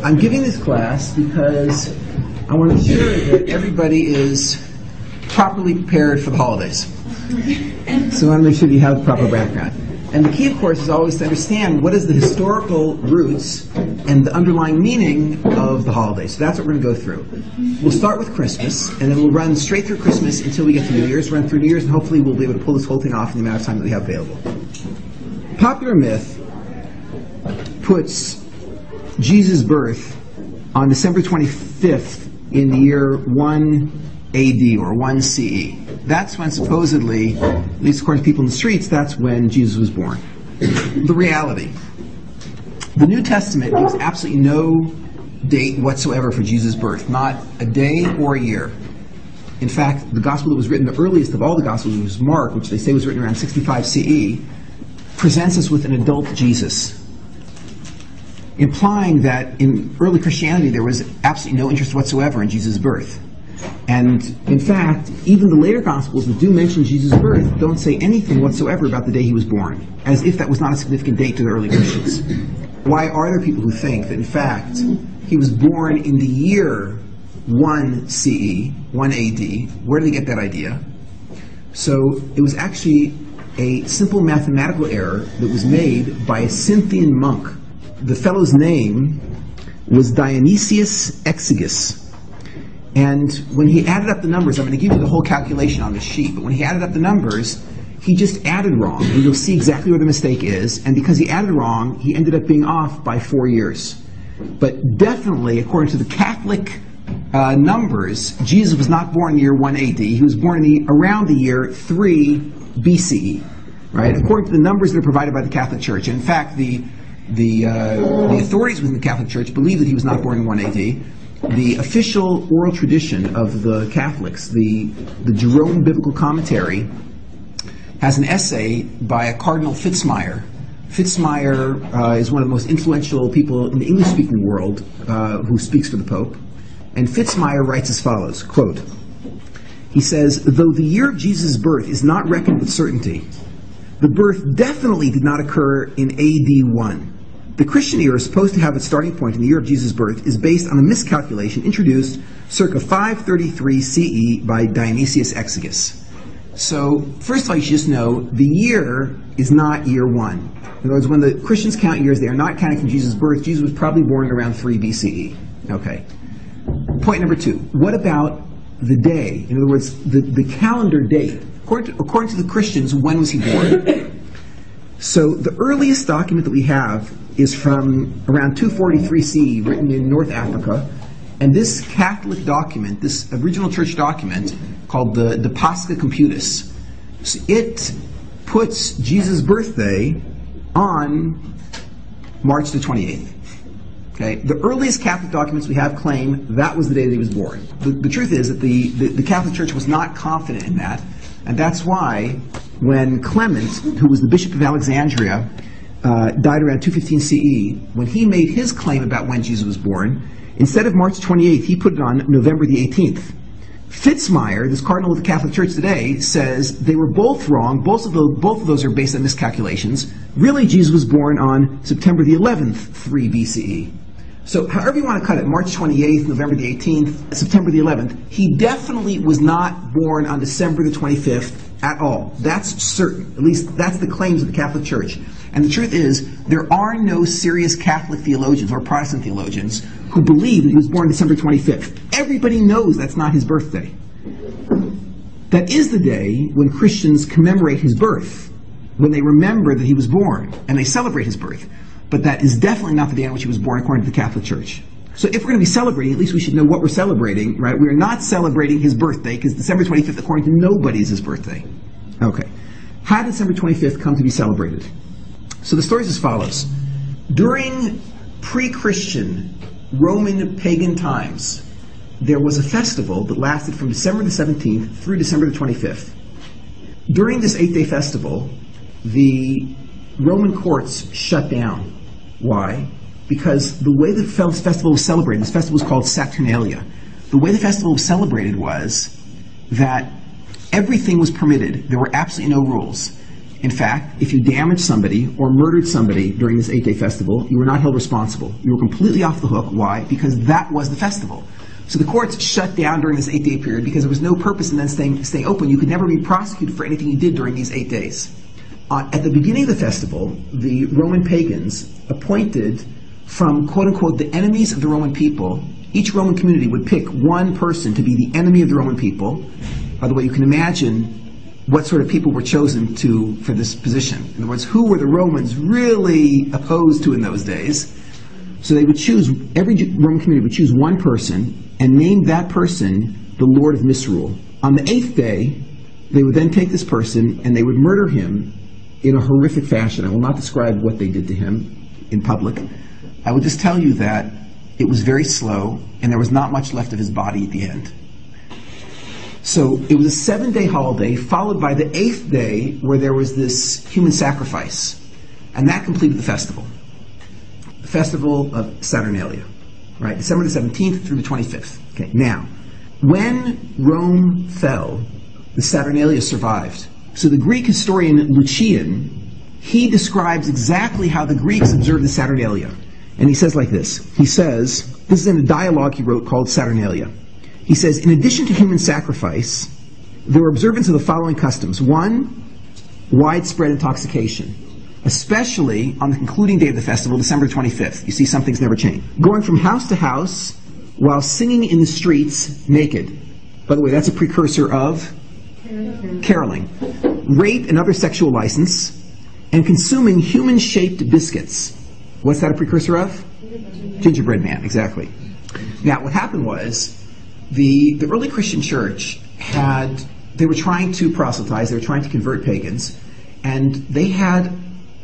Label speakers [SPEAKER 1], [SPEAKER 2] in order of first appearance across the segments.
[SPEAKER 1] I'm giving this class because I want to ensure that everybody is properly prepared for the holidays. So I want to make sure that you have the proper background. And the key, of course, is always to understand what is the historical roots and the underlying meaning of the holidays. So that's what we're going to go through. We'll start with Christmas, and then we'll run straight through Christmas until we get to New Year's, run through New Year's, and hopefully we'll be able to pull this whole thing off in the amount of time that we have available. Popular myth puts Jesus' birth on December 25th in the year 1 AD or 1 CE. That's when supposedly, at least according to people in the streets, that's when Jesus was born. The reality. The New Testament gives absolutely no date whatsoever for Jesus' birth, not a day or a year. In fact, the gospel that was written, the earliest of all the gospels, was Mark, which they say was written around 65 CE, presents us with an adult Jesus, implying that in early Christianity there was absolutely no interest whatsoever in Jesus' birth. And in fact, even the later Gospels that do mention Jesus' birth don't say anything whatsoever about the day he was born, as if that was not a significant date to the early Christians. Why are there people who think that in fact he was born in the year 1 CE, 1 AD? Where did they get that idea? So it was actually a simple mathematical error that was made by a Scythian monk. The fellow's name was Dionysius Exiguus. And when he added up the numbers, I'm going to give you the whole calculation on this sheet, but when he added up the numbers, he just added wrong. And you'll see exactly where the mistake is. And because he added wrong, he ended up being off by 4 years. But definitely, according to the Catholic numbers, Jesus was not born in the year 1 AD. He was born around the year 3 BCE, right? According to the numbers that are provided by the Catholic Church. And in fact, the authorities within the Catholic Church believe that he was not born in 1 AD. The official oral tradition of the Catholics, the Jerome Biblical Commentary, has an essay by a Cardinal Fitzmyer. Fitzmyer is one of the most influential people in the English-speaking world who speaks for the Pope. And Fitzmyer writes as follows, quote, he says, "Though the year of Jesus' birth is not reckoned with certainty, the birth definitely did not occur in AD 1. The Christian era, supposed to have its starting point in the year of Jesus' birth, is based on a miscalculation introduced circa 533 CE by Dionysius Exiguus." So, first of all, you should just know the year is not year 1. In other words, when the Christians count years, they are not counting from Jesus' birth. Jesus was probably born around 3 BCE. Okay. Point number 2. What about the day? In other words, the calendar date. According to the Christians, when was he born? So the earliest document that we have is from around 243 CE, written in North Africa. And this Catholic document, this original church document, called the Pascha Computus, it puts Jesus' birthday on March the 28th. Okay? The earliest Catholic documents we have claim that was the day that he was born. The truth is that the Catholic Church was not confident in that, and that's why when Clement, who was the Bishop of Alexandria, died around 215 CE, when he made his claim about when Jesus was born, instead of March 28th, he put it on November the 18th. Fitzmyer, this cardinal of the Catholic Church today, says they were both wrong. Both of those are based on miscalculations. Really, Jesus was born on September the 11th, 3 BCE. So however you want to cut it, March 28th, November the 18th, September the 11th, he definitely was not born on December the 25th at all. That's certain. At least that's the claims of the Catholic Church. And the truth is, there are no serious Catholic theologians or Protestant theologians who believe that he was born December 25th. Everybody knows that's not his birthday. That is the day when Christians commemorate his birth, when they remember that he was born, and they celebrate his birth. But that is definitely not the day on which he was born, according to the Catholic Church. So if we're going to be celebrating, at least we should know what we're celebrating, right? We are not celebrating his birthday, because December 25th, according to nobody, is his birthday. Okay. How did December 25th come to be celebrated? So the story is as follows. During pre-Christian Roman pagan times, there was a festival that lasted from December the 17th through December the 25th. During this 8-day festival, the Roman courts shut down. Why? Because the way the festival was celebrated, this festival was called Saturnalia. The way the festival was celebrated was that everything was permitted. There were absolutely no rules. In fact, if you damaged somebody or murdered somebody during this 8-day festival, you were not held responsible. You were completely off the hook. Why? Because that was the festival. So the courts shut down during this 8-day period because there was no purpose in then staying open. You could never be prosecuted for anything you did during these 8 days. At the beginning of the festival, the Roman pagans appointed from, quote-unquote, the enemies of the Roman people. Each Roman community would pick one person to be the enemy of the Roman people. By the way, you can imagine what sort of people were chosen for this position. In other words, who were the Romans really opposed to in those days? So they would choose, every Roman community would choose one person and name that person the Lord of Misrule. On the 8th day, they would then take this person and they would murder him in a horrific fashion. I will not describe what they did to him in public. I will just tell you that it was very slow and there was not much left of his body at the end. So it was a 7-day holiday followed by the 8th day where there was this human sacrifice. And that completed the festival. The festival of Saturnalia. Right? December the 17th through the 25th. Okay, now, when Rome fell, the Saturnalia survived. So the Greek historian Lucian, he describes exactly how the Greeks observed the Saturnalia. And he says like this. He says, this is in a dialogue he wrote called Saturnalia. He says, in addition to human sacrifice, there were observance of the following customs. 1, widespread intoxication, especially on the concluding day of the festival, December 25th. You see, some things never change. Going from house to house while singing in the streets naked. By the way, that's a precursor of caroling. Rape and other sexual license, and consuming human-shaped biscuits. What's that a precursor of? Gingerbread man, exactly. Now, what happened was, the early Christian church they were trying to proselytize, they were trying to convert pagans, and they had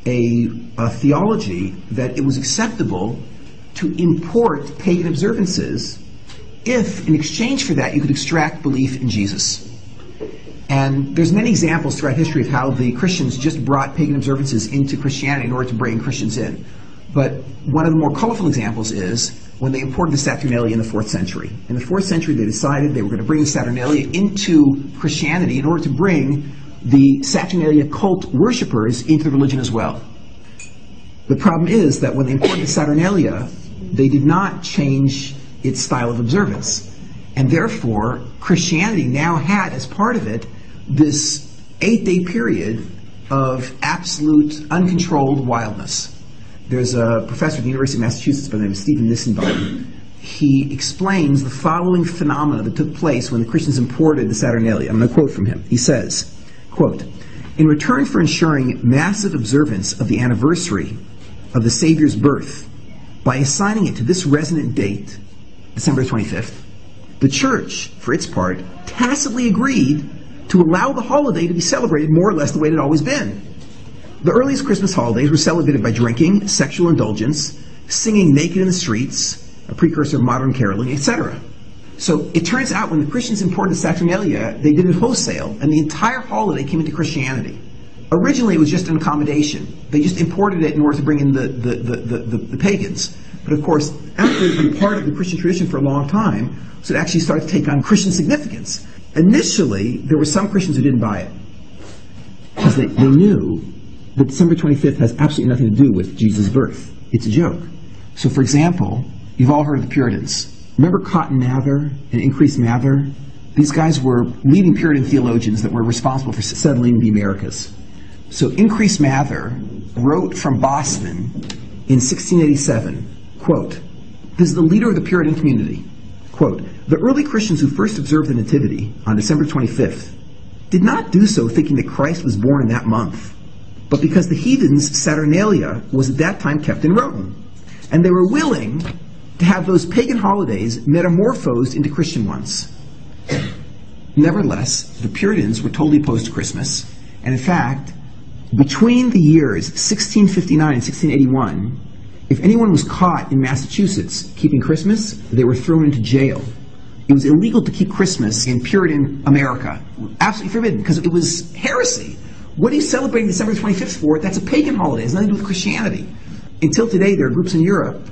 [SPEAKER 1] a theology that it was acceptable to import pagan observances if, in exchange for that, you could extract belief in Jesus. And there's many examples throughout history of how the Christians just brought pagan observances into Christianity in order to bring Christians in. But one of the more colorful examples is when they imported the Saturnalia in the 4th century. In the 4th century, they decided they were going to bring the Saturnalia into Christianity in order to bring the Saturnalia cult worshippers into the religion as well. The problem is that when they imported the Saturnalia, they did not change its style of observance. And therefore, Christianity now had, as part of it, this 8-day period of absolute, uncontrolled wildness. There's a professor at the University of Massachusetts by the name of Stephen Nissenbaum. He explains the following phenomena that took place when the Christians imported the Saturnalia. I'm going to quote from him. He says, quote, in return for ensuring massive observance of the anniversary of the Savior's birth, by assigning it to this resonant date, December 25th, the Church, for its part, tacitly agreed to allow the holiday to be celebrated more or less the way it had always been. The earliest Christmas holidays were celebrated by drinking, sexual indulgence, singing naked in the streets, a precursor of modern caroling, etc. So it turns out when the Christians imported the Saturnalia, they did it wholesale, and the entire holiday came into Christianity. Originally, it was just an accommodation. They just imported it in order to bring in the pagans. But of course, after it had been part of the Christian tradition for a long time, so it actually started to take on Christian significance. Initially, there were some Christians who didn't buy it, because they knew that December 25th has absolutely nothing to do with Jesus' birth. It's a joke. So for example, you've all heard of the Puritans. Remember Cotton Mather and Increase Mather? These guys were leading Puritan theologians that were responsible for settling the Americas. So Increase Mather wrote from Boston in 1687, quote, this is the leader of the Puritan community, quote, the early Christians who first observed the Nativity on December 25th did not do so thinking that Christ was born in that month, but because the heathens' Saturnalia was at that time kept in Rome, and they were willing to have those pagan holidays metamorphosed into Christian ones. Nevertheless, the Puritans were totally opposed to Christmas, and in fact, between the years 1659 and 1681, if anyone was caught in Massachusetts keeping Christmas, they were thrown into jail. It was illegal to keep Christmas in Puritan America. Absolutely forbidden, because it was heresy. What are you celebrating December 25th for? That's a pagan holiday. It has nothing to do with Christianity. Until today, there are groups in Europe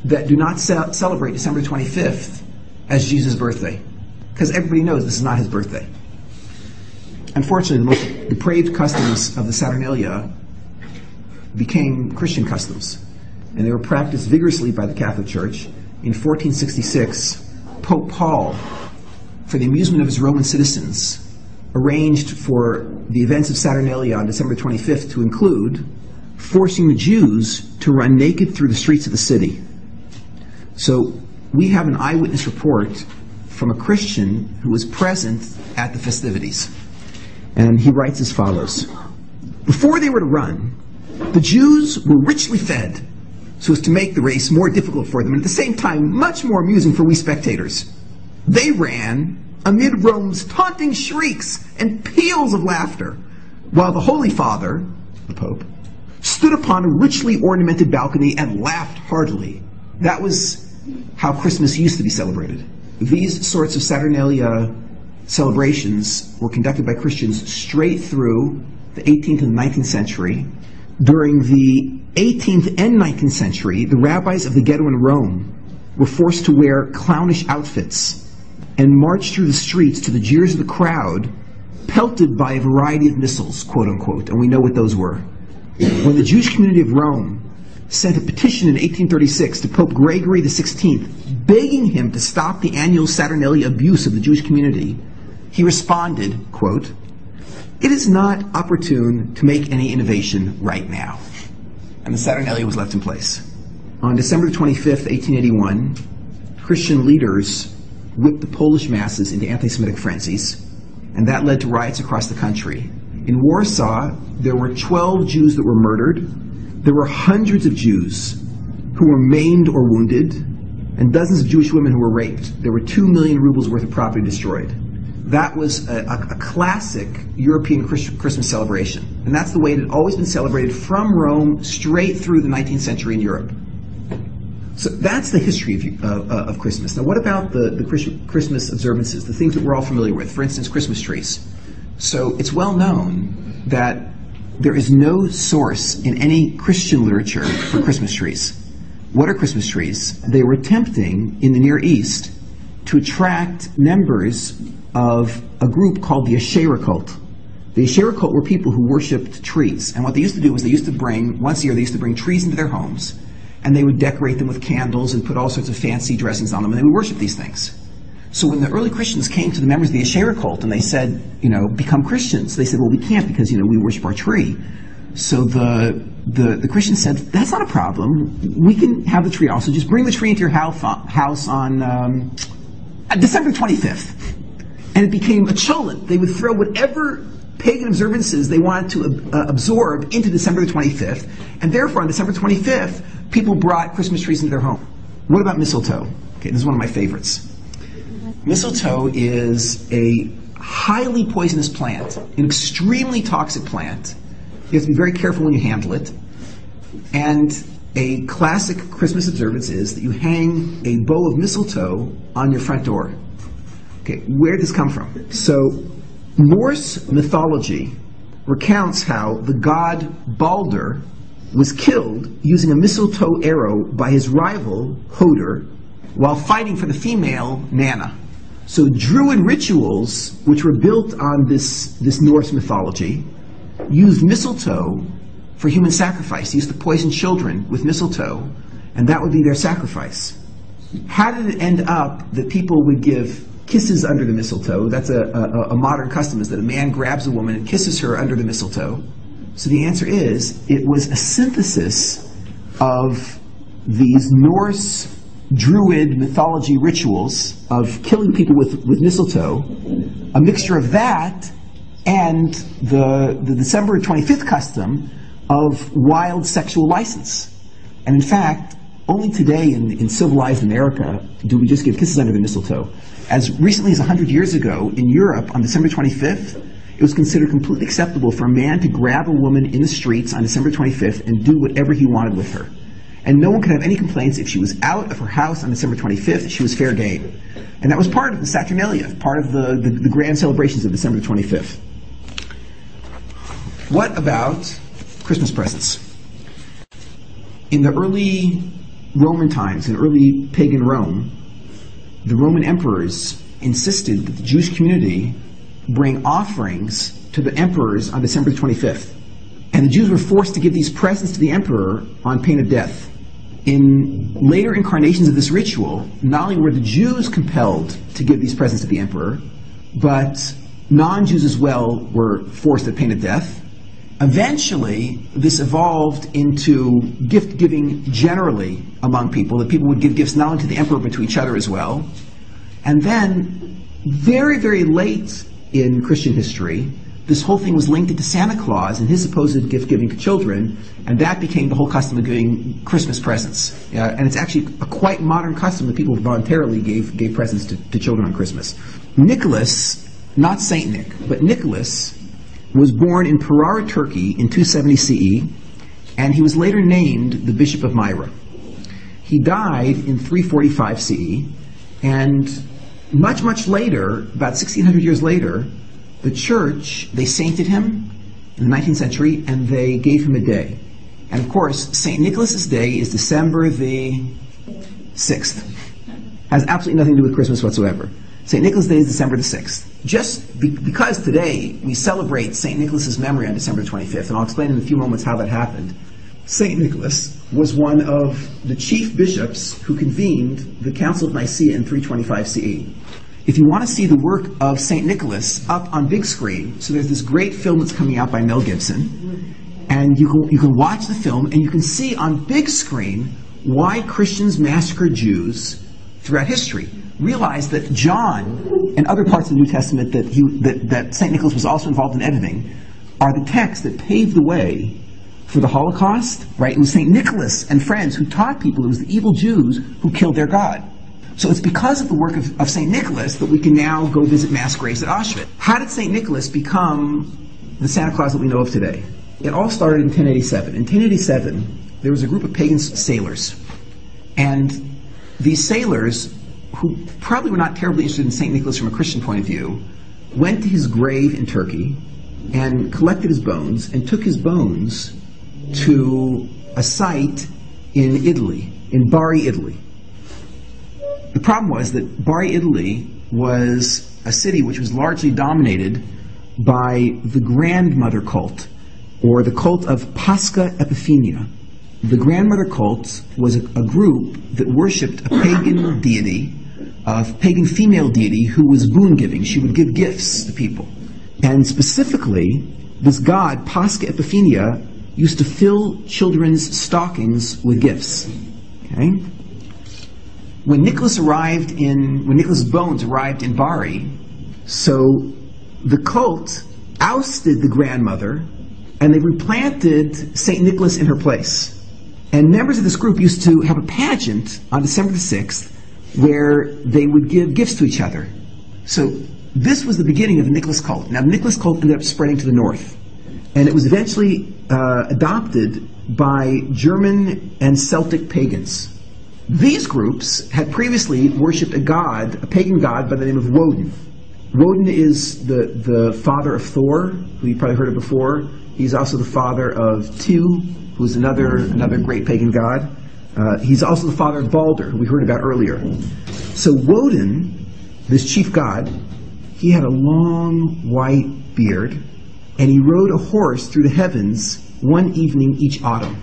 [SPEAKER 1] that do not celebrate December 25th as Jesus' birthday, because everybody knows this is not his birthday. unfortunately, the most depraved customs of the Saturnalia became Christian customs, and they were practiced vigorously by the Catholic Church. In 1466, Pope Paul, for the amusement of his Roman citizens, arranged for the events of Saturnalia on December 25th to include forcing the Jews to run naked through the streets of the city. So we have an eyewitness report from a Christian who was present at the festivities. And he writes as follows. Before they were to run, the Jews were richly fed so as to make the race more difficult for them, and at the same time much more amusing for we spectators. They ran amid Rome's taunting shrieks and peals of laughter, while the Holy Father, the Pope, stood upon a richly ornamented balcony and laughed heartily. That was how Christmas used to be celebrated. These sorts of Saturnalia celebrations were conducted by Christians straight through the 18th and 19th century. During the 18th and 19th century, the rabbis of the ghetto in Rome were forced to wear clownish outfits and march through the streets to the jeers of the crowd, pelted by a variety of missiles, quote unquote, and we know what those were. When the Jewish community of Rome sent a petition in 1836 to Pope Gregory XVI, begging him to stop the annual Saturnalia abuse of the Jewish community, he responded, quote, "It is not opportune to make any innovation right now." And the Saturnalia was left in place. On December 25th, 1881, Christian leaders whipped the Polish masses into anti-Semitic frenzies, and that led to riots across the country. In Warsaw, there were 12 Jews that were murdered. There were hundreds of Jews who were maimed or wounded, and dozens of Jewish women who were raped. There were 2 million rubles worth of property destroyed. That was a classic European Christmas celebration. And that's the way it had always been celebrated from Rome straight through the 19th century in Europe. So that's the history of Christmas. Now what about the Christmas observances, the things that we're all familiar with? For instance, Christmas trees. So it's well known that there is no source in any Christian literature for Christmas trees. What are Christmas trees? They were attempting in the Near East to attract members of a group called the Asherah cult. The Asherah cult were people who worshipped trees. And what they used to do was once a year, they used to bring trees into their homes, and they would decorate them with candles and put all sorts of fancy dressings on them, and they would worship these things. So when the early Christians came to the members of the Asherah cult and they said, become Christians, they said, well, we can't because, we worship our tree. So the Christians said, that's not a problem. We can have the tree also. Just bring the tree into your house on December 25th. And it became a cholent. They would throw whatever pagan observances they wanted to absorb into December the 25th. And therefore, on December 25th, people brought Christmas trees into their home. What about mistletoe? Okay, this is one of my favorites. Mistletoe is a highly poisonous plant, an extremely toxic plant. You have to be very careful when you handle it. And a classic Christmas observance is that you hang a bow of mistletoe on your front door. Okay, where did this come from? So, Norse mythology recounts how the god Balder was killed using a mistletoe arrow by his rival, Hoder, while fighting for the female, Nanna. So Druid rituals, which were built on this Norse mythology, used mistletoe for human sacrifice. They used to poison children with mistletoe, and that would be their sacrifice. How did it end up that people would give kisses under the mistletoe? That's a modern custom, is that a man grabs a woman and kisses her under the mistletoe. So the answer is, it was a synthesis of these Norse Druid mythology rituals of killing people with mistletoe, a mixture of that and the December 25th custom of wild sexual license. And in fact, only today in civilized America do we just give kisses under the mistletoe. As recently as 100 years ago, in Europe, on December 25th, it was considered completely acceptable for a man to grab a woman in the streets on December 25th and do whatever he wanted with her. And no one could have any complaints if she was out of her house on December 25th, she was fair game. And that was part of the Saturnalia, part of the grand celebrations of December 25th. What about Christmas presents? In the early Roman times, in early pagan Rome, the Roman emperors insisted that the Jewish community bring offerings to the emperors on December 25th. And the Jews were forced to give these presents to the emperor on pain of death. In later incarnations of this ritual, not only were the Jews compelled to give these presents to the emperor, but non-Jews as well were forced at pain of death. Eventually, this evolved into gift-giving generally among people, that people would give gifts not only to the emperor but to each other as well. And then, very, very late in Christian history, this whole thing was linked into Santa Claus and his supposed gift-giving to children, and that became the whole custom of giving Christmas presents. And it's actually a quite modern custom that people voluntarily gave presents to children on Christmas. Nicholas, not Saint Nick, but Nicholas, was born in Ferrara, Turkey in 270 CE, and he was later named the Bishop of Myra. He died in 345 CE, and much, much later, about 1600 years later, the church, they sainted him in the 19th century, and they gave him a day. And of course, St. Nicholas's Day is December the 6th. Has absolutely nothing to do with Christmas whatsoever. St. Nicholas Day is December the 6th. Just because today we celebrate St. Nicholas's memory on December 25th, and I'll explain in a few moments how that happened. St. Nicholas was one of the chief bishops who convened the Council of Nicaea in 325 CE. If you want to see the work of St. Nicholas up on big screen, so there's this great film that's coming out by Mel Gibson, and you can watch the film and you can see on big screen why Christians massacred Jews throughout history. Realize that John and other parts of the New Testament that St. Nicholas was also involved in editing are the texts that paved the way for the Holocaust, right? It was St. Nicholas and friends who taught people it was the evil Jews who killed their God. So it's because of the work of St. Nicholas that we can now go visit mass graves at Auschwitz. How did St. Nicholas become the Santa Claus that we know of today? It all started in 1087. In 1087, there was a group of pagan sailors. And these sailors, who probably were not terribly interested in St. Nicholas from a Christian point of view, went to his grave in Turkey and collected his bones and took his bones to a site in Italy, in Bari, Italy. The problem was that Bari, Italy was a city which was largely dominated by the grandmother cult, or the cult of Pascha Epiphania. The grandmother cult was a group that worshipped a pagan deity, a pagan female deity who was boon-giving. She would give gifts to people. And specifically, this god, Pascha Epiphania, used to fill children's stockings with gifts. Okay? When Nicholas's bones arrived in Bari, so the cult ousted the grandmother and they replanted St. Nicholas in her place. And members of this group used to have a pageant on December the 6th where they would give gifts to each other. So this was the beginning of the Nicholas cult. Now the Nicholas cult ended up spreading to the north. And it was eventually adopted by German and Celtic pagans. These groups had previously worshipped a pagan god by the name of Woden. Woden is the father of Thor, who you probably heard of before. He's also the father of Thu, who's another great pagan god. He's also the father of Balder, who we heard about earlier. So Woden, this chief god, he had a long white beard, and he rode a horse through the heavens one evening each autumn.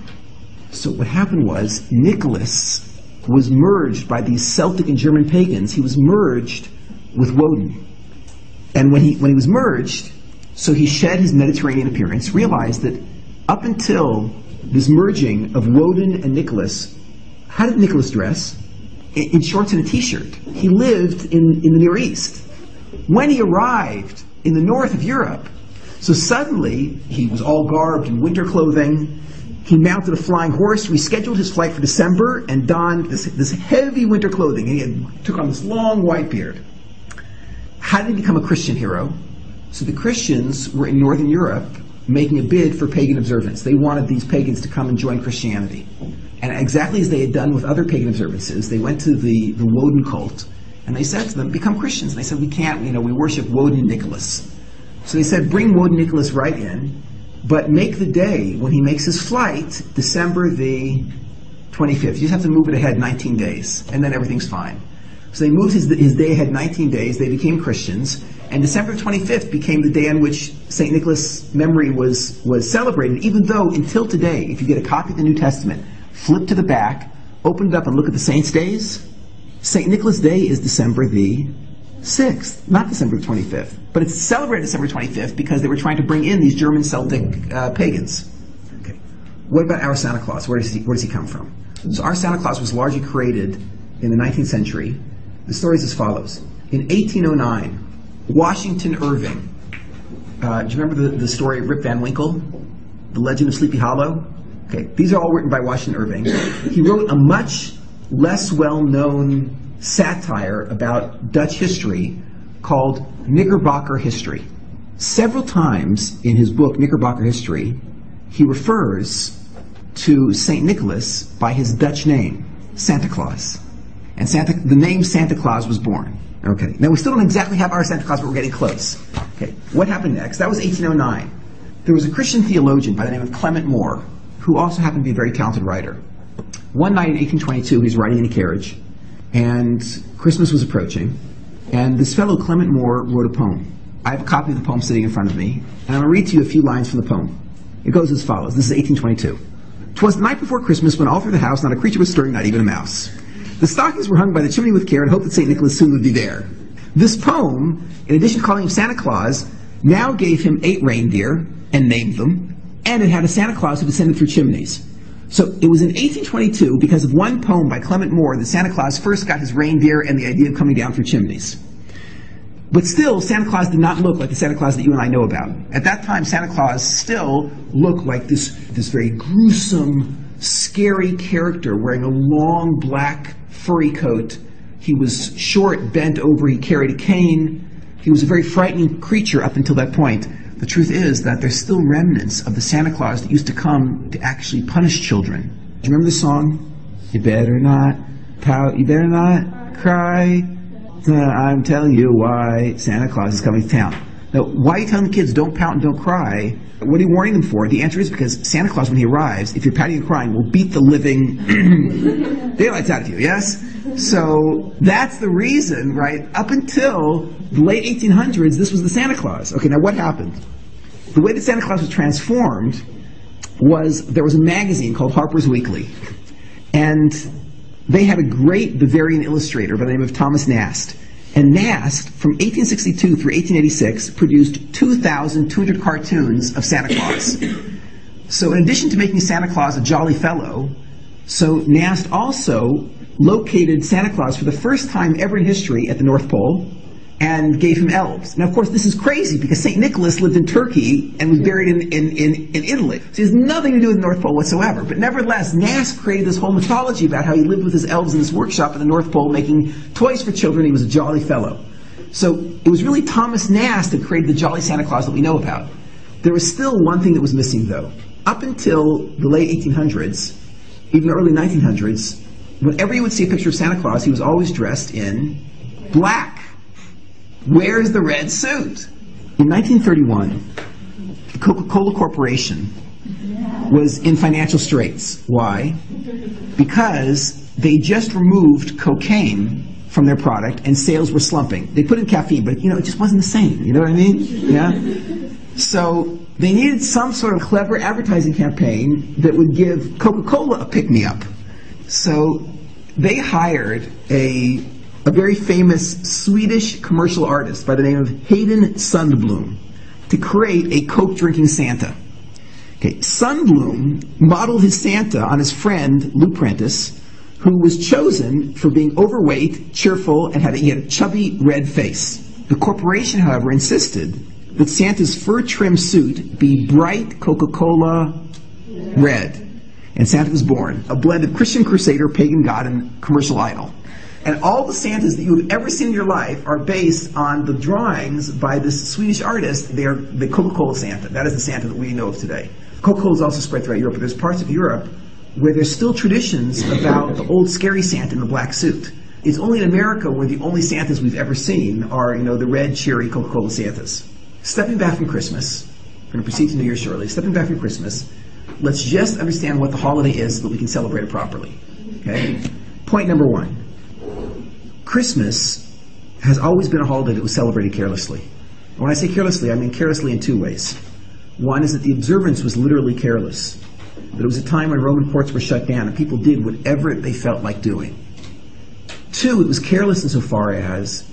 [SPEAKER 1] So what happened was Nicholas was merged by these Celtic and German pagans. He was merged with Woden. And when he was merged, so he shed his Mediterranean appearance, realized that up until this merging of Woden and Nicholas, how did Nicholas dress? In shorts and a t-shirt. He lived in the Near East. When he arrived in the north of Europe, so suddenly he was all garbed in winter clothing. He mounted a flying horse, rescheduled his flight for December, and donned this heavy winter clothing. And he took on this long white beard. How did he become a Christian hero? So the Christians were in Northern Europe making a bid for pagan observance. They wanted these pagans to come and join Christianity. And exactly as they had done with other pagan observances, they went to the Woden cult, and they said to them, become Christians. And they said, we can't, we worship Woden and Nicholas. So they said, bring Woden and Nicholas right in, but make the day when he makes his flight December the 25th. You just have to move it ahead 19 days, and then everything's fine. So they moved his day ahead 19 days. They became Christians. And December 25th became the day on which St. Nicholas' memory was celebrated, even though until today, if you get a copy of the New Testament, flip to the back, open it up and look at the saints' days, St. Nicholas' Day is December the 6th, not December 25th. But it's celebrated December 25th because they were trying to bring in these German Celtic pagans. Okay. What about our Santa Claus? Where does he come from? So our Santa Claus was largely created in the 19th century. The story is as follows. In 1809, Washington Irving, do you remember the story of Rip Van Winkle? The Legend of Sleepy Hollow? Okay, these are all written by Washington Irving. He wrote a much less well-known satire about Dutch history called Knickerbocker History. Several times in his book, Knickerbocker History, he refers to St. Nicholas by his Dutch name, Santa Claus. And the name Santa Claus was born. Okay, now we still don't exactly have our Santa Claus, but we're getting close. Okay, what happened next? That was 1809. There was a Christian theologian by the name of Clement Moore, who also happened to be a very talented writer. One night in 1822, he was riding in a carriage, and Christmas was approaching, and this fellow Clement Moore wrote a poem. I have a copy of the poem sitting in front of me, and I'm going to read to you a few lines from the poem. It goes as follows. This is 1822. "'Twas the night before Christmas, when all through the house not a creature was stirring, not even a mouse. The stockings were hung by the chimney with care, and hoped that St. Nicholas soon would be there. This poem, in addition to calling him Santa Claus, now gave him 8 reindeer, and named them, and it had a Santa Claus who descended through chimneys. So it was in 1822, because of one poem by Clement Moore, that Santa Claus first got his reindeer and the idea of coming down through chimneys. But still, Santa Claus did not look like the Santa Claus that you and I know about. At that time, Santa Claus still looked like this very gruesome, scary character wearing a long black furry coat. He was short, bent over, he carried a cane. He was a very frightening creature up until that point. The truth is that there's still remnants of the Santa Claus that used to come to actually punish children. Do you remember the song? You better not pout, you better not cry. I'm telling you why Santa Claus is coming to town. Now, why are you telling the kids don't pout and don't cry? What are you warning them for? The answer is because Santa Claus, when he arrives, if you're pouting and crying, will beat the living daylights out of you, yes? So that's the reason, right? Up until the late 1800s, this was the Santa Claus. Okay, now what happened? The way that Santa Claus was transformed was there was a magazine called Harper's Weekly, and they had a great Bavarian illustrator by the name of Thomas Nast. And Nast, from 1862 through 1886, produced 2,200 cartoons of Santa Claus. So in addition to making Santa Claus a jolly fellow, so Nast also located Santa Claus for the first time ever in history at the North Pole and gave him elves. Now, of course, this is crazy because St. Nicholas lived in Turkey and was buried in Italy. So he has nothing to do with the North Pole whatsoever. But nevertheless, Nast created this whole mythology about how he lived with his elves in this workshop at the North Pole making toys for children. He was a jolly fellow. So it was really Thomas Nast that created the jolly Santa Claus that we know about. There was still one thing that was missing, though. Up until the late 1800s, even the early 1900s, whenever you would see a picture of Santa Claus, he was always dressed in black. Where's the red suit? In 1931, the Coca-Cola Corporation was in financial straits. Why? Because they just removed cocaine from their product and sales were slumping. They put in caffeine, but it just wasn't the same. You know what I mean? Yeah? So they needed some sort of clever advertising campaign that would give Coca-Cola a pick-me-up. So they hired a very famous Swedish commercial artist by the name of Hayden Sundblom to create a Coke-drinking Santa. Okay, Sundblom modeled his Santa on his friend Lou Prentice, who was chosen for being overweight, cheerful, and he had a chubby red face. The corporation, however, insisted that Santa's fur-trimmed suit be bright Coca-Cola red. And Santa was born, a blend of Christian crusader, pagan god, and commercial idol. And all the Santas that you have ever seen in your life are based on the drawings by this Swedish artist. They are the Coca-Cola Santa. That is the Santa that we know of today. Coca-Cola is also spread throughout Europe, but there's parts of Europe where there's still traditions about the old scary Santa in the black suit. It's only in America where the only Santas we've ever seen are, the red, cheery Coca-Cola Santas. Stepping back from Christmas, we're going to proceed to New Year shortly. Stepping back from Christmas, let's just understand what the holiday is so that we can celebrate it properly. Okay? Point number 1. Christmas has always been a holiday that was celebrated carelessly. And when I say carelessly, I mean carelessly in two ways. One is that the observance was literally careless. That it was a time when Roman ports were shut down and people did whatever they felt like doing. Two, it was careless insofar as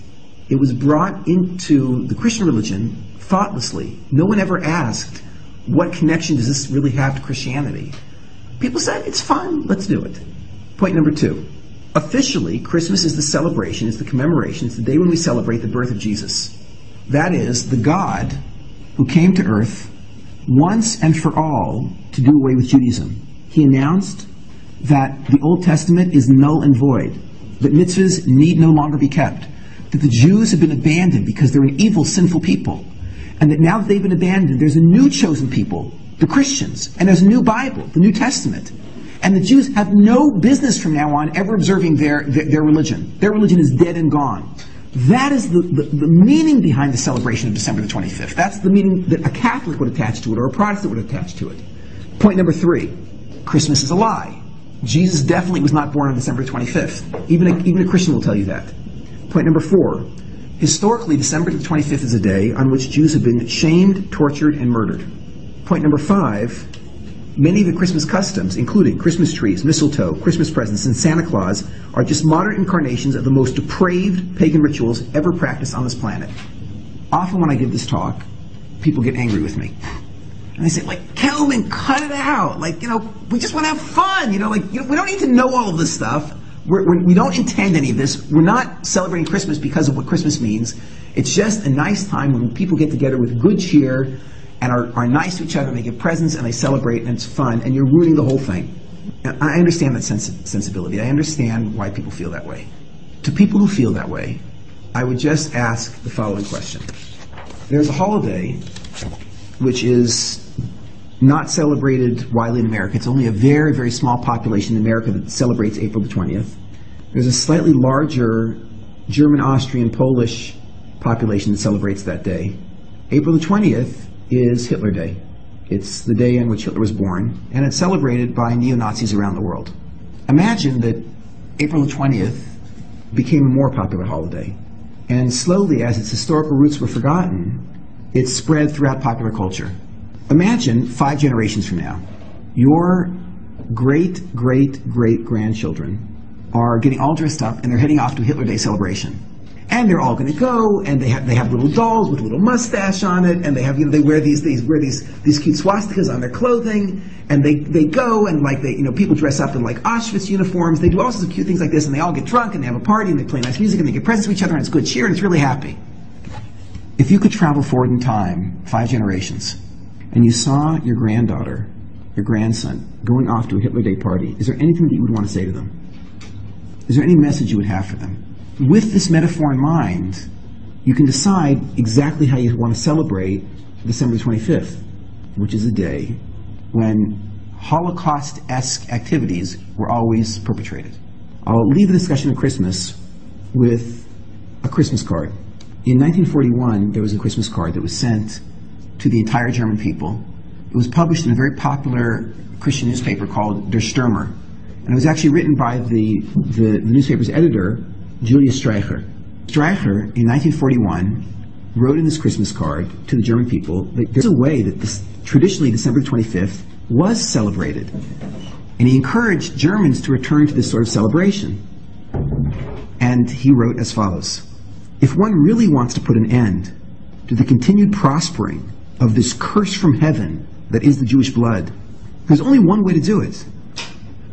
[SPEAKER 1] it was brought into the Christian religion thoughtlessly. No one ever asked, what connection does this really have to Christianity? People said, it's fun, let's do it. Point number two. Officially, Christmas is the celebration, it's the commemoration, it's the day when we celebrate the birth of Jesus. That is, the God who came to earth once and for all to do away with Judaism. He announced that the Old Testament is null and void, that mitzvahs need no longer be kept, that the Jews have been abandoned because they're an evil, sinful people, and that now that they've been abandoned, there's a new chosen people, the Christians, and there's a new Bible, the New Testament. And the Jews have no business from now on ever observing their religion. Their religion is dead and gone. That is the meaning behind the celebration of December the 25th. That's the meaning that a Catholic would attach to it, or a Protestant would attach to it. Point number three, Christmas is a lie. Jesus definitely was not born on December 25th. Even a Christian will tell you that. Point number four, historically, December the 25th is a day on which Jews have been shamed, tortured, and murdered. Point number five, many of the Christmas customs, including Christmas trees, mistletoe, Christmas presents, and Santa Claus, are just modern incarnations of the most depraved pagan rituals ever practiced on this planet. Often when I give this talk, people get angry with me. And they say, Kelermen, cut it out. We just want to have fun. We don't need to know all of this stuff. We don't intend any of this. We're not celebrating Christmas because of what Christmas means. It's just a nice time when people get together with good cheer and are nice to each other, and they give presents, and they celebrate, and it's fun, and you're ruining the whole thing. And I understand that sensibility. I understand why people feel that way. To people who feel that way, I would just ask the following question. There's a holiday which is not celebrated widely in America. It's only a very, very small population in America that celebrates April the 20th. There's a slightly larger German, Austrian, Polish population that celebrates that day. April the 20th is Hitler Day. It's the day on which Hitler was born, and it's celebrated by neo-Nazis around the world. Imagine that April the 20th became a more popular holiday, and slowly, as its historical roots were forgotten, it spread throughout popular culture. Imagine 5 generations from now, your great-great-great-grandchildren are getting all dressed up, and they're heading off to a Hitler Day celebration. And they're all going to go, and they have little dolls with a little mustache on it, and they wear these cute swastikas on their clothing, and they go, and people dress up in Auschwitz uniforms. They do all sorts of cute things like this, and they all get drunk, and they have a party, and they play nice music, and they give presents to each other, and it's good cheer, and it's really happy. If you could travel forward in time 5 generations, and you saw your granddaughter, your grandson, going off to a Hitler Day party, is there anything that you would want to say to them? Is there any message you would have for them? With this metaphor in mind, you can decide exactly how you want to celebrate December 25th, which is a day when Holocaust-esque activities were always perpetrated. I'll leave the discussion of Christmas with a Christmas card. In 1941, there was a Christmas card that was sent to the entire German people. It was published in a very popular Christian newspaper called Der Stürmer, and it was actually written by the newspaper's editor, Julius Streicher. Streicher, in 1941, wrote in this Christmas card to the German people that there's a way that traditionally December 25th was celebrated. And he encouraged Germans to return to this sort of celebration. And he wrote as follows: if one really wants to put an end to the continued prospering of this curse from heaven that is the Jewish blood, there's only one way to do it.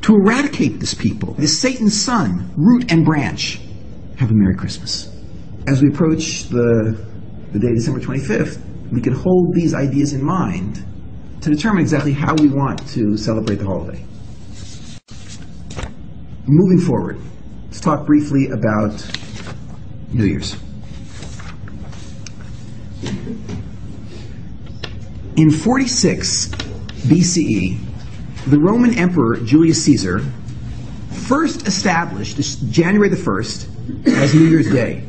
[SPEAKER 1] To eradicate this people, this Satan's son, root and branch. Have a Merry Christmas. As we approach the day December 25th, we can hold these ideas in mind to determine exactly how we want to celebrate the holiday. Moving forward, let's talk briefly about New Year's. In 46 BCE, the Roman Emperor Julius Caesar first established January the 1st as New Year's Day.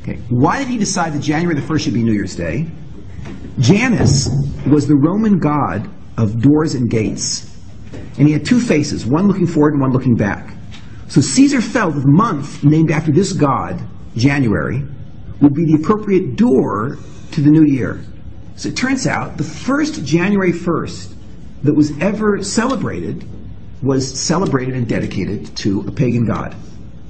[SPEAKER 1] Okay. Why did he decide that January the 1st should be New Year's Day? Janus was the Roman god of doors and gates, and he had 2 faces, one looking forward and one looking back. So Caesar felt that the month named after this god, January, would be the appropriate door to the new year. So it turns out the first January 1st that was ever celebrated was celebrated and dedicated to a pagan god,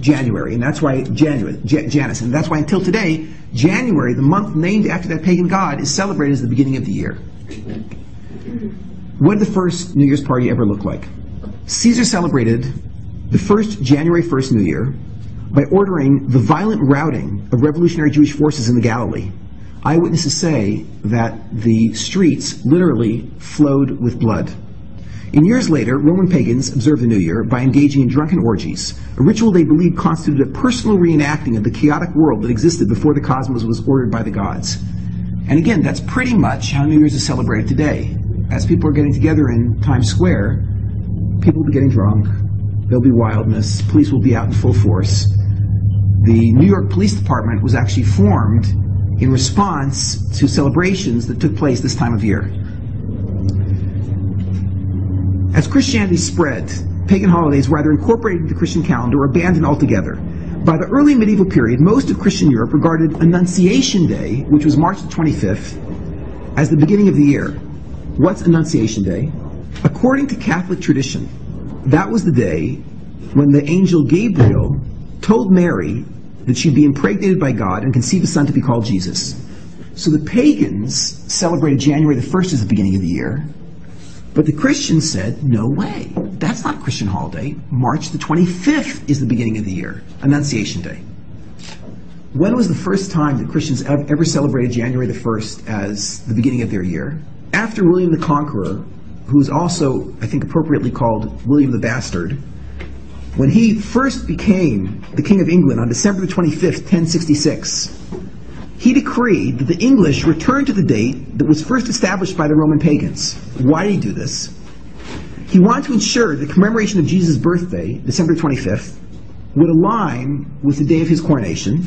[SPEAKER 1] January, and that's why Janus, and that's why until today, January, the month named after that pagan god, is celebrated as the beginning of the year. What did the first New Year's party ever look like? Caesar celebrated the first January 1st New Year by ordering the violent routing of revolutionary Jewish forces in the Galilee. Eyewitnesses say that the streets literally flowed with blood. In years later, Roman pagans observed the New Year by engaging in drunken orgies, a ritual they believed constituted a personal reenacting of the chaotic world that existed before the cosmos was ordered by the gods. And again, that's pretty much how New Year's is celebrated today. As people are getting together in Times Square, people will be getting drunk, there'll be wildness, police will be out in full force. The New York Police Department was actually formed in response to celebrations that took place this time of year. As Christianity spread, pagan holidays were either incorporated into the Christian calendar or abandoned altogether. By the early medieval period, most of Christian Europe regarded Annunciation Day, which was March the 25th, as the beginning of the year. What's Annunciation Day? According to Catholic tradition, that was the day when the angel Gabriel told Mary that she'd be impregnated by God and conceive a son to be called Jesus. So the pagans celebrated January the 1st as the beginning of the year, but the Christians said, no way, that's not a Christian holiday. March the 25th is the beginning of the year, Annunciation Day. When was the first time that Christians ever celebrated January the 1st as the beginning of their year? After William the Conqueror, who is also, I think, appropriately called William the Bastard, when he first became the King of England on December the 25th, 1066, he decreed that the English return to the date that was first established by the Roman pagans. Why did he do this? He wanted to ensure the commemoration of Jesus' birthday, December 25th, would align with the day of his coronation,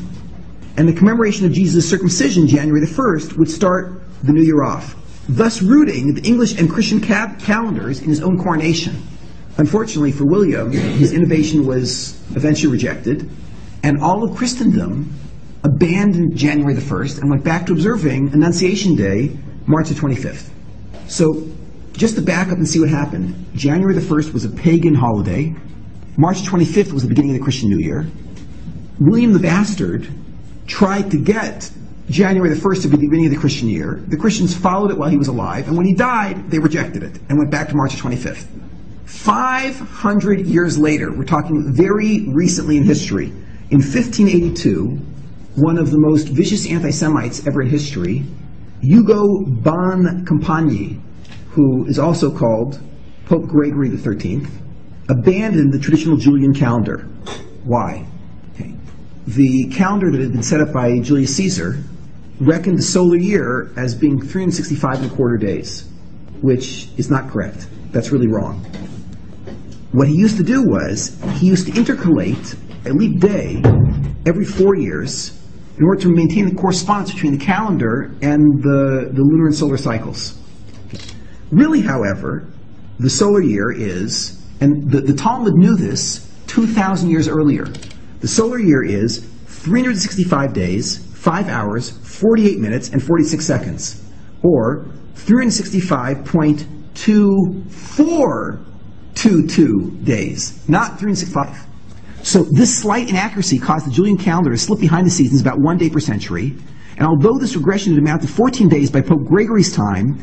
[SPEAKER 1] and the commemoration of Jesus' circumcision, January the 1st, would start the new year off, thus rooting the English and Christian calendars in his own coronation. Unfortunately for William, his innovation was eventually rejected, and all of Christendom abandoned January the 1st and went back to observing Annunciation Day, March the 25th. So, just to back up and see what happened, January the 1st was a pagan holiday. March 25th was the beginning of the Christian New Year. William the Bastard tried to get January the 1st to be the beginning of the Christian year. The Christians followed it while he was alive, and when he died, they rejected it and went back to March the 25th. 500 years later, we're talking very recently in history, in 1582, one of the most vicious anti-Semites ever in history, Ugo Bon Compagni, who is also called Pope Gregory XIII, abandoned the traditional Julian calendar. Why? Okay. The calendar that had been set up by Julius Caesar reckoned the solar year as being 365 and a quarter days, which is not correct. That's really wrong. What he used to do was, he used to intercalate a leap day every 4 years in order to maintain the correspondence between the calendar and the lunar and solar cycles. Really, however, the solar year is, and the Talmud knew this 2,000 years earlier, the solar year is 365 days, 5 hours, 48 minutes, and 46 seconds, or 365.2422 days, not 365. So this slight inaccuracy caused the Julian calendar to slip behind the seasons about 1 day per century, and although this regression had amounted to 14 days by Pope Gregory's time,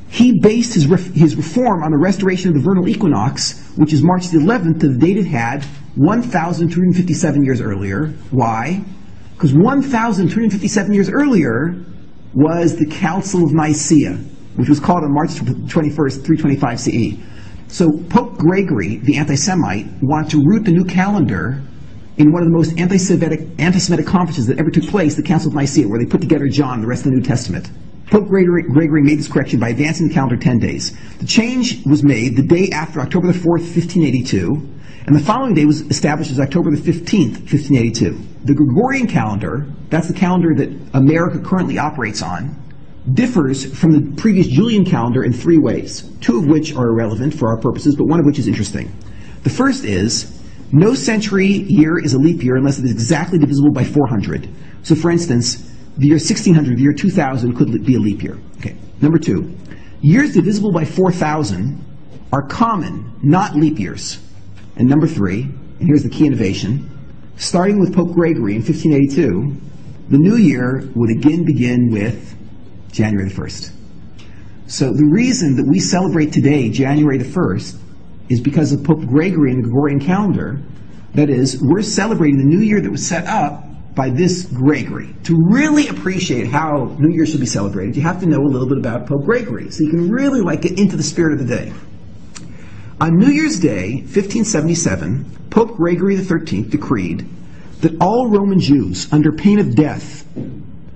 [SPEAKER 1] he based his reform on the restoration of the vernal equinox, which is March the 11th, to the date it had 1,257 years earlier. Why? Because 1,257 years earlier was the Council of Nicaea, which was called on March 21st, 325 CE. So Pope Gregory, the anti-Semite, wanted to root the new calendar in one of the most anti-Semitic conferences that ever took place, the Council of Nicaea, where they put together John and the rest of the New Testament. Pope Gregory made this correction by advancing the calendar 10 days. The change was made the day after October the 4th, 1582, and the following day was established as October the 15th, 1582. The Gregorian calendar, that's the calendar that America currently operates on, differs from the previous Julian calendar in 3 ways, 2 of which are irrelevant for our purposes, but one of which is interesting. The first is No century year is a leap year unless it is exactly divisible by 400. So for instance, the year 1600, the year 2000 could be a leap year. Okay. Number 2, years divisible by 4,000 are common, not leap years. And number 3, and here's the key innovation, starting with Pope Gregory in 1582, the new year would again begin with January the 1st. So the reason that we celebrate today, January the 1st, is because of Pope Gregory and the Gregorian Calendar. That is, we're celebrating the new year that was set up by this Gregory. To really appreciate how New Year should be celebrated, you have to know a little bit about Pope Gregory, so you can really get into the spirit of the day. On New Year's Day, 1577, Pope Gregory XIII decreed that all Roman Jews, under pain of death,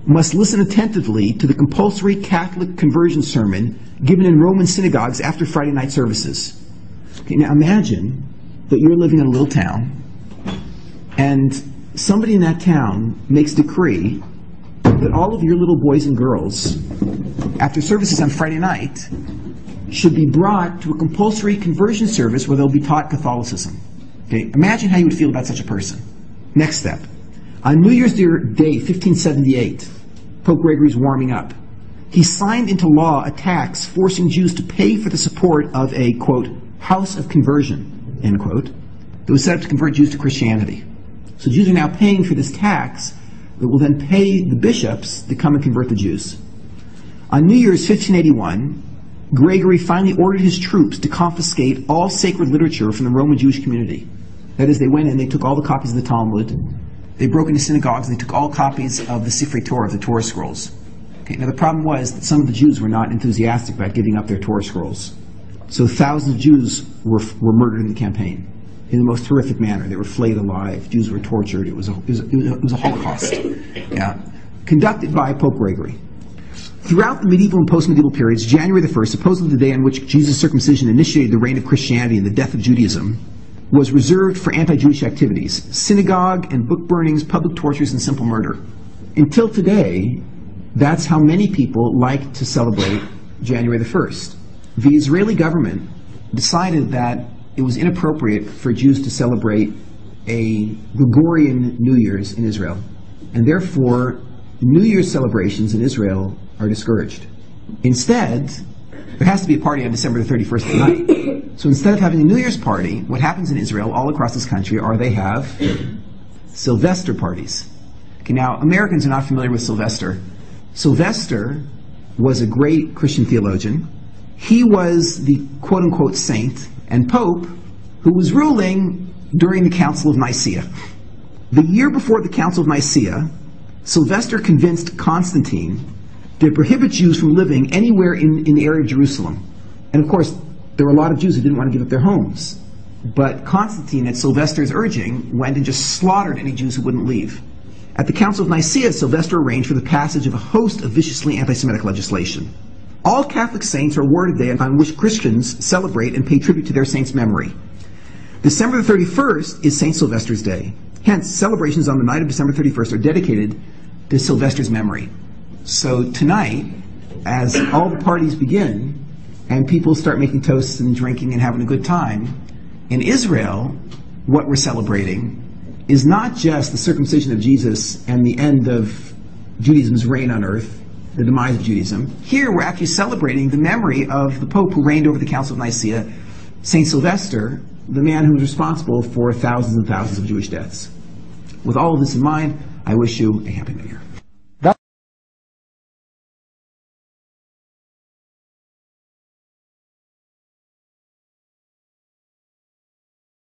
[SPEAKER 1] must listen attentively to the compulsory Catholic conversion sermon given in Roman synagogues after Friday night services. Okay, now imagine that you're living in a little town, and somebody in that town makes a decree that all of your little boys and girls, after services on Friday night, should be brought to a compulsory conversion service where they'll be taught Catholicism. Okay, imagine how you would feel about such a person. Next step. On New Year's Day, 1578, Pope Gregory's warming up. He signed into law a tax forcing Jews to pay for the support of a, quote, house of conversion, end quote, that was set up to convert Jews to Christianity. So Jews are now paying for this tax that will then pay the bishops to come and convert the Jews. On New Year's 1581, Gregory finally ordered his troops to confiscate all sacred literature from the Roman Jewish community. That is, they went in, they took all the copies of the Talmud, they broke into synagogues, and they took all copies of the Sifrei Torah, of the Torah scrolls. Okay, now the problem was that some of the Jews were not enthusiastic about giving up their Torah scrolls. So thousands of Jews were murdered in the campaign in the most horrific manner. They were flayed alive. Jews were tortured. It was a Holocaust, yeah, conducted by Pope Gregory. Throughout the medieval and post-medieval periods, January the 1st, supposedly the day on which Jesus' circumcision initiated the reign of Christianity and the death of Judaism, was reserved for anti-Jewish activities, synagogue and book burnings, public tortures, and simple murder. Until today, that's how many people like to celebrate January the 1st. The Israeli government decided that it was inappropriate for Jews to celebrate a Gregorian New Year's in Israel, and therefore New Year's celebrations in Israel are discouraged. Instead, there has to be a party on December the 31st tonight. So instead of having a New Year's party, what happens in Israel all across this country are they have Sylvester parties. Okay, now Americans are not familiar with Sylvester. Sylvester was a great Christian theologian. He was the quote-unquote saint and pope who was ruling during the Council of Nicaea. The year before the Council of Nicaea, Sylvester convinced Constantine to prohibit Jews from living anywhere in the area of Jerusalem. And of course, there were a lot of Jews who didn't want to give up their homes. But Constantine, at Sylvester's urging, went and just slaughtered any Jews who wouldn't leave. At the Council of Nicaea, Sylvester arranged for the passage of a host of viciously anti-Semitic legislation. All Catholic saints are awarded a day on which Christians celebrate and pay tribute to their saint's memory. December the 31st is St. Sylvester's Day. Hence, celebrations on the night of December 31st are dedicated to Sylvester's memory. So tonight, as all the parties begin, and people start making toasts and drinking and having a good time, in Israel, what we're celebrating is not just the circumcision of Jesus and the end of Judaism's reign on earth, the demise of Judaism. Here we're actually celebrating the memory of the Pope who reigned over the Council of Nicaea, St. Sylvester, the man who was responsible for thousands and thousands of Jewish deaths. With all of this in mind, I wish you a Happy New Year.